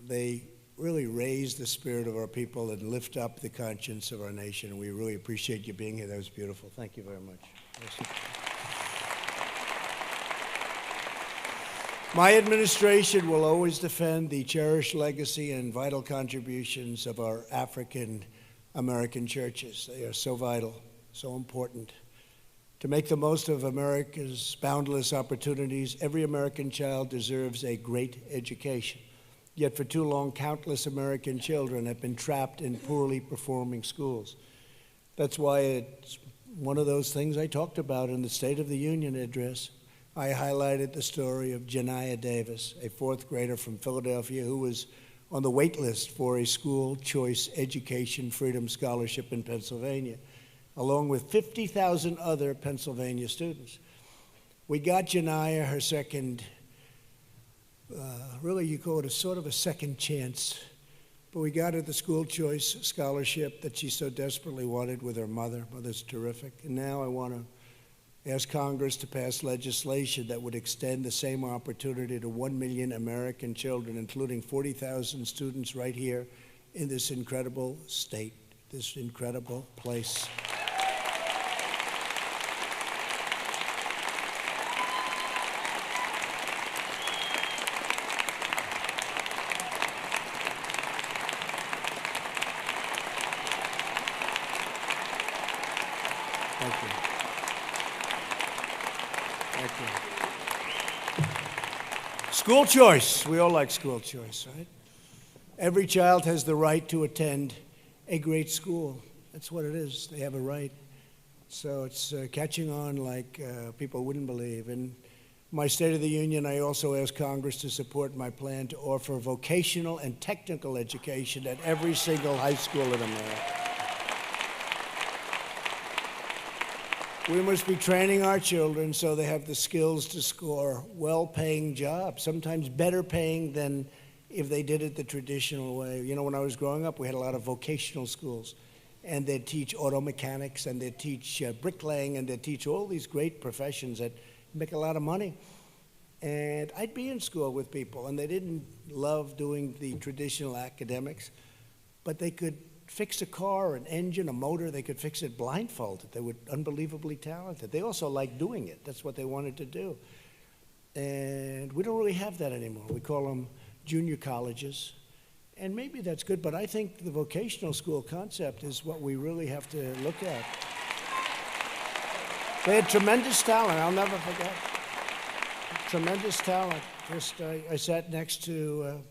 they really raise the spirit of our people and lift up the conscience of our nation. And we really appreciate you being here. That was beautiful. Thank you very much. Yes. My administration will always defend the cherished legacy and vital contributions of our African-American churches. They are so vital, so important. To make the most of America's boundless opportunities, every American child deserves a great education. Yet for too long, countless American children have been trapped in poorly performing schools. That's why it's one of those things I talked about in the State of the Union address. I highlighted the story of Janiah Davis, a fourth grader from Philadelphia who was on the wait list for a school choice education freedom scholarship in Pennsylvania, along with 50,000 other Pennsylvania students. We got Janiah her second, really you call it a sort of a second chance, but we got her the school choice scholarship that she so desperately wanted with her mother. Mother's terrific. And now I want to ask Congress to pass legislation that would extend the same opportunity to 1 million American children, including 40,000 students right here in this incredible state, this incredible place. Thank you. Thank you. School choice. We all like school choice, right? Every child has the right to attend a great school. That's what it is. They have a right. So it's catching on like people wouldn't believe. In my State of the Union, I also asked Congress to support my plan to offer vocational and technical education at every single high school in America. We must be training our children so they have the skills to score well-paying jobs, sometimes better paying than if they did it the traditional way. You know, when I was growing up, we had a lot of vocational schools, and they'd teach auto mechanics, and they'd teach bricklaying, and they'd teach all these great professions that make a lot of money. And I'd be in school with people, and they didn't love doing the traditional academics, but they could fix a car, an engine, a motor. They could fix it blindfolded. They were unbelievably talented. They also liked doing it. That's what they wanted to do. And we don't really have that anymore. We call them junior colleges. And maybe that's good, but I think the vocational school concept is what we really have to look at. They had tremendous talent. I'll never forget. Tremendous talent. I sat next to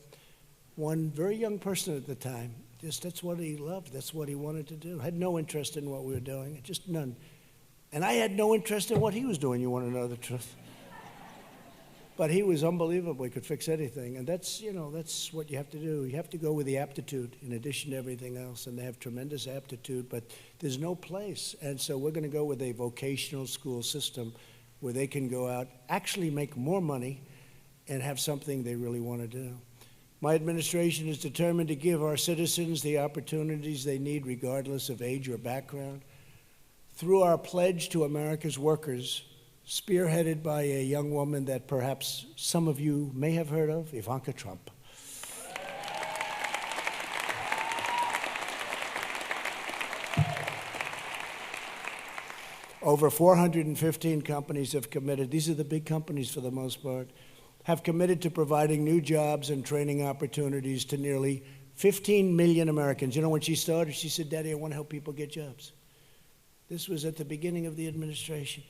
one very young person at the time. That's what he loved. That's what he wanted to do. Had no interest in what we were doing, just none. And I had no interest in what he was doing, you want to know the truth. But he was unbelievable. He could fix anything. And that's what you have to do. You have to go with the aptitude in addition to everything else. And they have tremendous aptitude, but there's no place. And so we're going to go with a vocational school system where they can go out, actually make more money, and have something they really want to do. My administration is determined to give our citizens the opportunities they need regardless of age or background. Through our pledge to America's workers, spearheaded by a young woman that perhaps some of you may have heard of, Ivanka Trump. Over 415 companies have committed. These are the big companies for the most part. Have committed to providing new jobs and training opportunities to nearly 15 million Americans. You know, when she started, she said, "Daddy, I want to help people get jobs." This was at the beginning of the administration.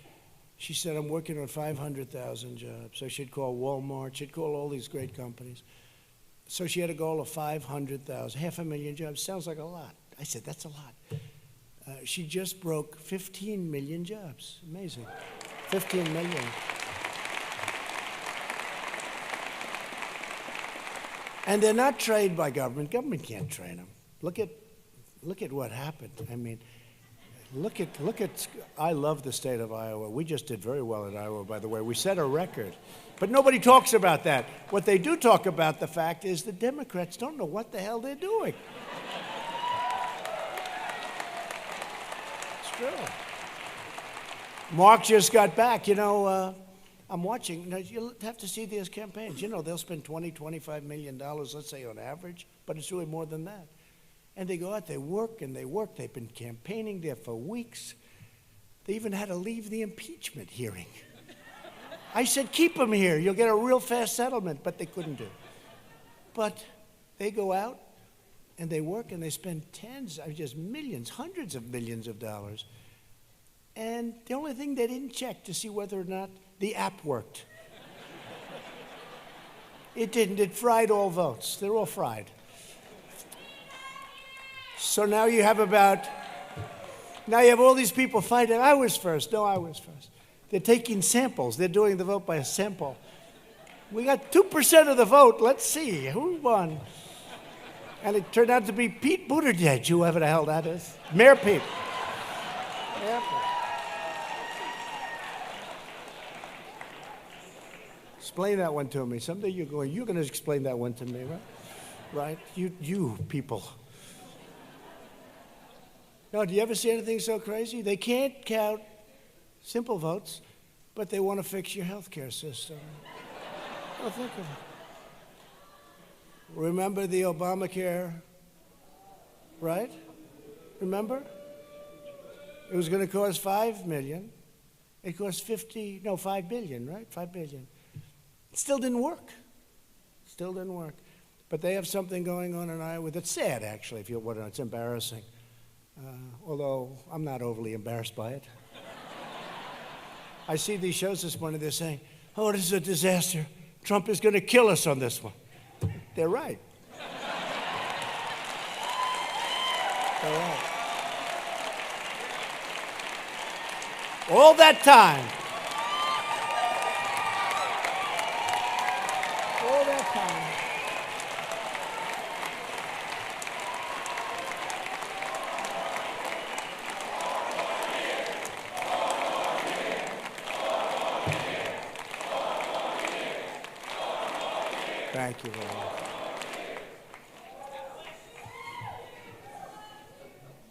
She said, "I'm working on 500,000 jobs." So she'd call Walmart, she'd call all these great companies. So she had a goal of 500,000, 500,000 jobs. Sounds like a lot. I said, that's a lot. She just broke 15 million jobs. Amazing. 15 million. And they're not trained by government. Government can't train them. Look at what happened. I mean, look at. I love the state of Iowa. We just did very well in Iowa, by the way. We set a record, but nobody talks about that. What they do talk about, the fact is, the Democrats don't know what the hell they're doing. It's true. Mark just got back. You know. I'm watching. You'll have to see these campaigns. You know, they'll spend $20, $25 million, let's say, on average, but it's really more than that. And they go out, they work, and they work. They've been campaigning there for weeks. They even had to leave the impeachment hearing. I said, keep them here. You'll get a real fast settlement, but they couldn't do it. But they go out, and they work, and they spend just millions, hundreds of millions of dollars. And the only thing they didn't check to see whether or not the app worked. It didn't. It fried all votes. They're all fried. So now you have all these people fighting. I was first. No, I was first. They're taking samples. They're doing the vote by a sample. We got 2% of the vote. Let's see who won. And it turned out to be Pete Buttigieg, whoever the hell that is. Mayor Pete. Mayor Pete. Explain that one to me. Someday you're going to explain that one to me, right? Right? You people. No, do you ever see anything so crazy? They can't count simple votes, but they want to fix your health care system. Oh, think of it. Remember the Obamacare, right? Remember? It was going to cost $5 million. It cost $5 billion, right? $5 billion. It still didn't work. Still didn't work. But they have something going on in Iowa that's sad, actually, if you want to. It's embarrassing. Although I'm not overly embarrassed by it. I see these shows this morning, they're saying, oh, this is a disaster. Trump is going to kill us on this one. They're right. They're right. All that time. All that time. Thank you very much.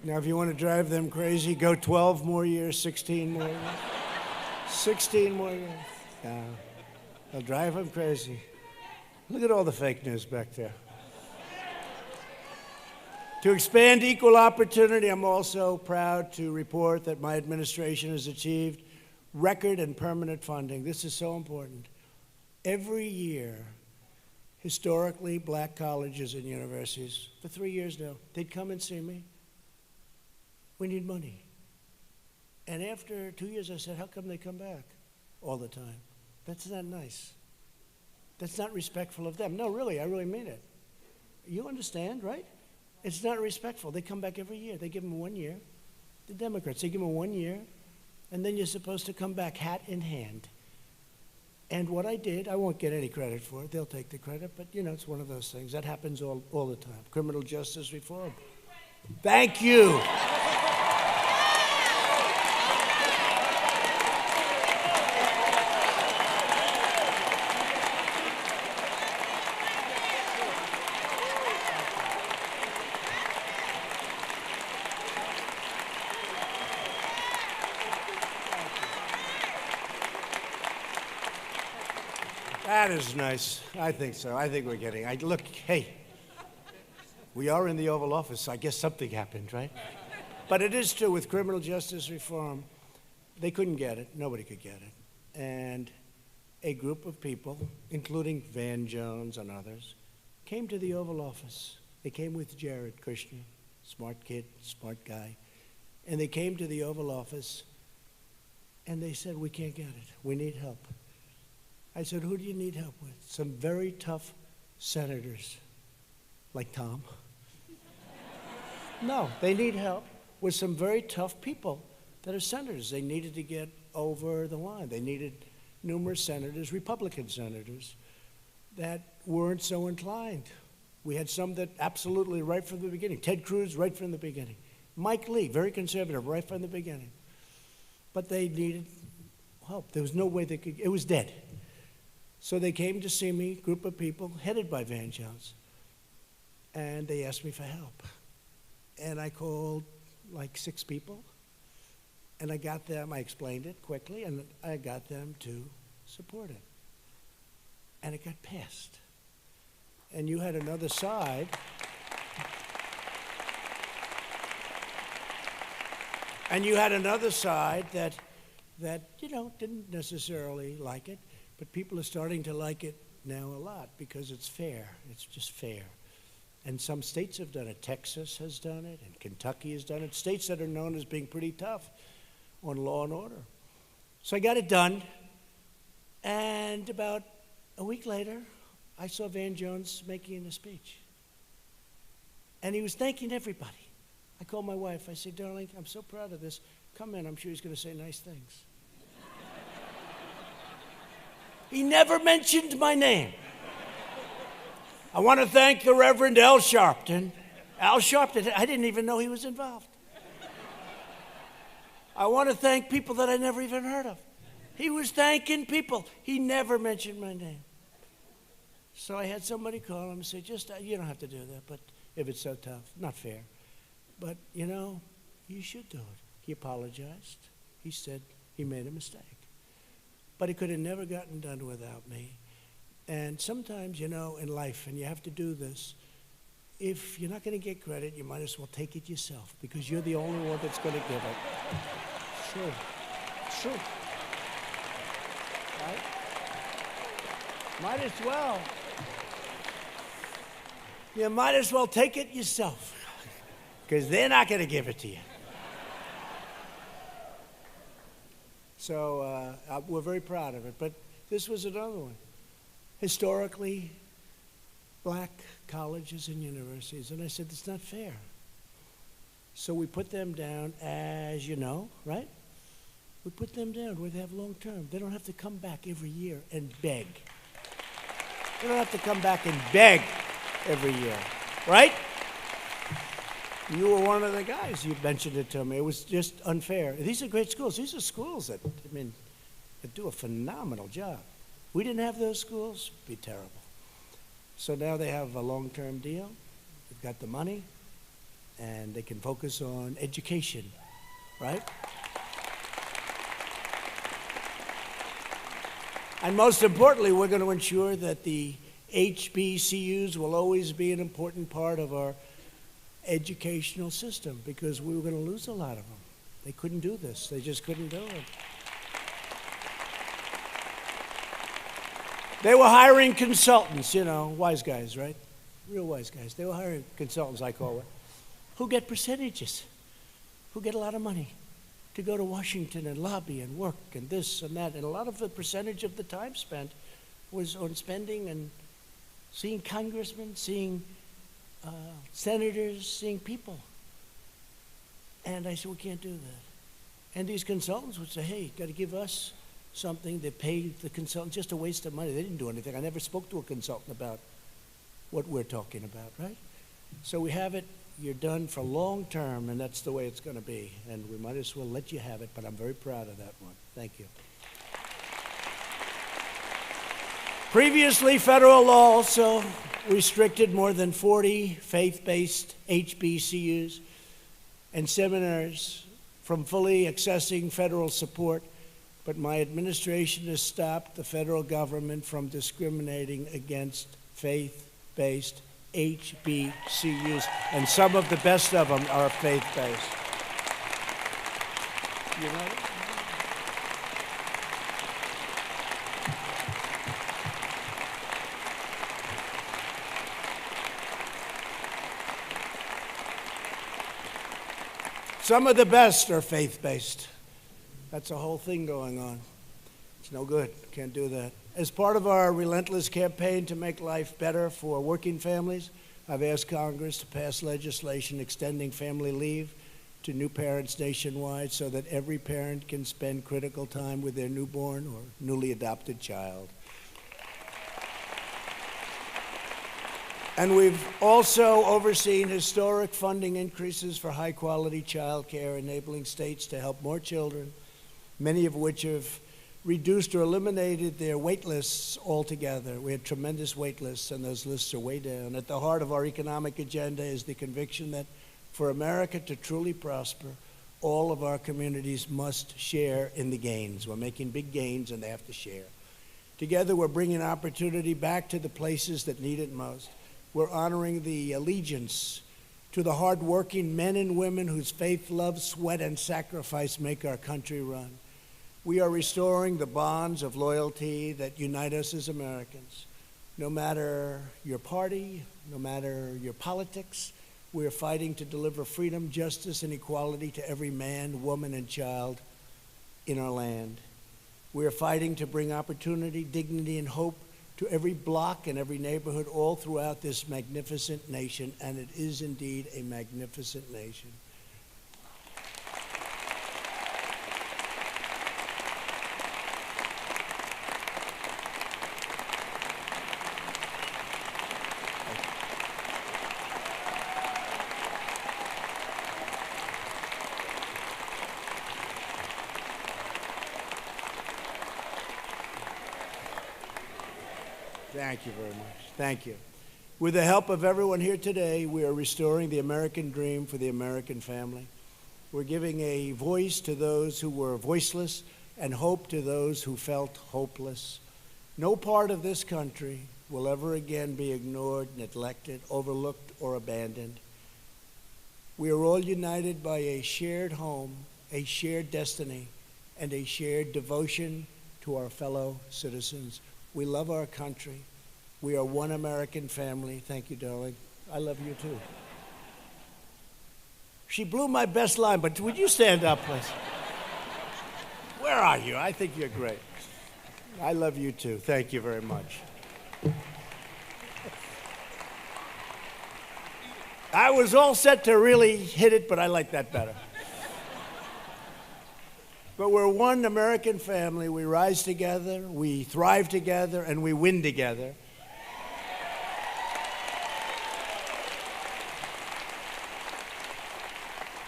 Now, if you want to drive them crazy, go 12 more years, 16 more years. 16 more years. They'll drive them crazy. Look at all the fake news back there. To expand equal opportunity, I'm also proud to report that my administration has achieved record and permanent funding. This is so important. Every year, historically black colleges and universities, for 3 years now, they'd come and see me. We need money. And after 2 years, I said, how come they come back all the time? That's not nice. That's not respectful of them. No, really, I really mean it. You understand, right? It's not respectful. They come back every year. They give them 1 year. The Democrats, they give them 1 year, and then you're supposed to come back hat in hand. And what I did, I won't get any credit for it. They'll take the credit, but you know, it's one of those things. That happens all the time. Criminal justice reform. Thank you. That is nice. I think so. I think we're getting. Look, hey, we are in the Oval Office, so I guess something happened, right? But it is true with criminal justice reform, they couldn't get it. Nobody could get it. And a group of people, including Van Jones and others, came to the Oval Office. They came with Jared Kushner, smart kid, smart guy. And they came to the Oval Office, and they said, we can't get it. We need help. I said, who do you need help with? Some very tough senators, like Tom. No, they need help with some very tough people that are senators. They needed to get over the line. They needed numerous senators, Republican senators, that weren't so inclined. We had some that absolutely right from the beginning. Ted Cruz, right from the beginning. Mike Lee, very conservative, right from the beginning. But they needed help. There was no way they could, it was dead. So they came to see me, a group of people, headed by Van Jones, and they asked me for help. And I called like 6 people, and I got them, I explained it quickly, and I got them to support it. And it got passed. And you had another side. And you had another side that you know, didn't necessarily like it. But people are starting to like it now a lot because it's fair. It's just fair. And some states have done it. Texas has done it, and Kentucky has done it. States that are known as being pretty tough on law and order. So I got it done. And about a week later, I saw Van Jones making a speech. And he was thanking everybody. I called my wife. I said, darling, I'm so proud of this. Come in. I'm sure he's going to say nice things. He never mentioned my name. I want to thank the Reverend Al Sharpton. Al Sharpton, I didn't even know he was involved. I want to thank people that I never even heard of. He was thanking people. He never mentioned my name. So I had somebody call him and say, just, you don't have to do that, but if it's so tough, not fair. But, you know, you should do it. He apologized. He said he made a mistake. But it could have never gotten done without me. And sometimes, you know, in life, and you have to do this, if you're not going to get credit, you might as well take it yourself, because you're the only one that's going to give it. Sure. Sure. Right? Might as well. You might as well take it yourself, because they're not going to give it to you. So we're very proud of it. But this was another one. Historically, black colleges and universities. And I said, it's not fair. So we put them down, as you know, right? We put them down where they have long-term. They don't have to come back every year and beg. They don't have to come back and beg every year, right? You were one of the guys. You mentioned it to me. It was just unfair. These are great schools. These are schools that, that do a phenomenal job. We didn't have those schools, it'd be terrible. So now they have a long-term deal. They've got the money, and they can focus on education, right? And most importantly, we're going to ensure that the HBCUs will always be an important part of our educational system, because we were going to lose a lot of them. They couldn't do this. They just couldn't do it. They were hiring consultants, wise guys, right? Real wise guys. They were hiring consultants, I call it, who get percentages, who get a lot of money to go to Washington and lobby and work and this and that. And a lot of the percentage of the time spent was on spending and seeing congressmen, seeing senators, seeing people. And I said, we can't do that. And these consultants would say, hey, you got to give us something. They pay the consultant, just a waste of money. They didn't do anything. I never spoke to a consultant about what we're talking about, right? So we have it. You're done for long term, and that's the way it's going to be. And we might as well let you have it, but I'm very proud of that one. Thank you. Previously, federal law also restricted more than 40 faith-based HBCUs and seminars from fully accessing federal support, but my administration has stopped the federal government from discriminating against faith-based HBCUs, and some of the best of them are faith-based. You know? Some of the best are faith-based. That's a whole thing going on. It's no good. Can't do that. As part of our relentless campaign to make life better for working families, I've asked Congress to pass legislation extending family leave to new parents nationwide so that every parent can spend critical time with their newborn or newly adopted child. And we've also overseen historic funding increases for high-quality child care, enabling states to help more children, many of which have reduced or eliminated their wait lists altogether. We had tremendous wait lists, and those lists are way down. At the heart of our economic agenda is the conviction that for America to truly prosper, all of our communities must share in the gains. We're making big gains, and they have to share. Together, we're bringing opportunity back to the places that need it most. We're honoring the allegiance to the hardworking men and women whose faith, love, sweat, and sacrifice make our country run. We are restoring the bonds of loyalty that unite us as Americans. No matter your party, no matter your politics, we are fighting to deliver freedom, justice, and equality to every man, woman, and child in our land. We are fighting to bring opportunity, dignity, and hope to every block and every neighborhood all throughout this magnificent nation, and it is indeed a magnificent nation. Thank you very much. Thank you. With the help of everyone here today, we are restoring the American dream for the American family. We're giving a voice to those who were voiceless and hope to those who felt hopeless. No part of this country will ever again be ignored, neglected, overlooked, or abandoned. We are all united by a shared home, a shared destiny, and a shared devotion to our fellow citizens. We love our country. We are one American family. Thank you, darling. I love you, too. She blew my best line, but would you stand up, please? Where are you? I think you're great. I love you, too. Thank you very much. I was all set to really hit it, but I like that better. But we're one American family. We rise together, we thrive together, and we win together.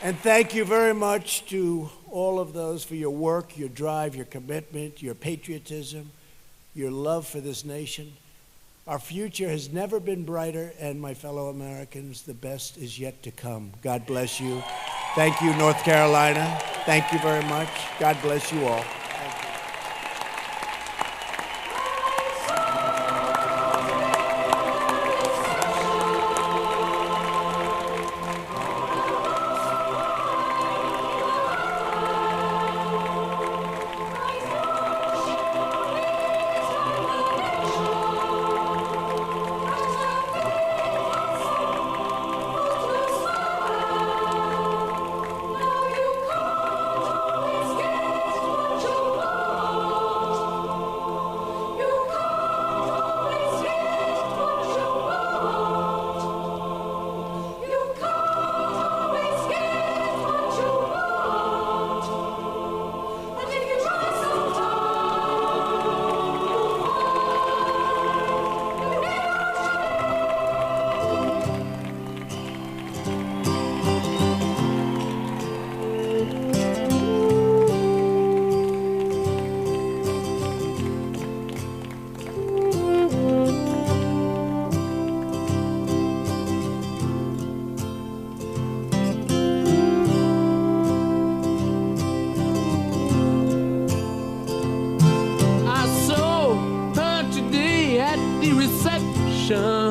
And thank you very much to all of those for your work, your drive, your commitment, your patriotism, your love for this nation. Our future has never been brighter, and my fellow Americans, the best is yet to come. God bless you. Thank you, North Carolina. Thank you very much. God bless you all. I saw her today at the reception.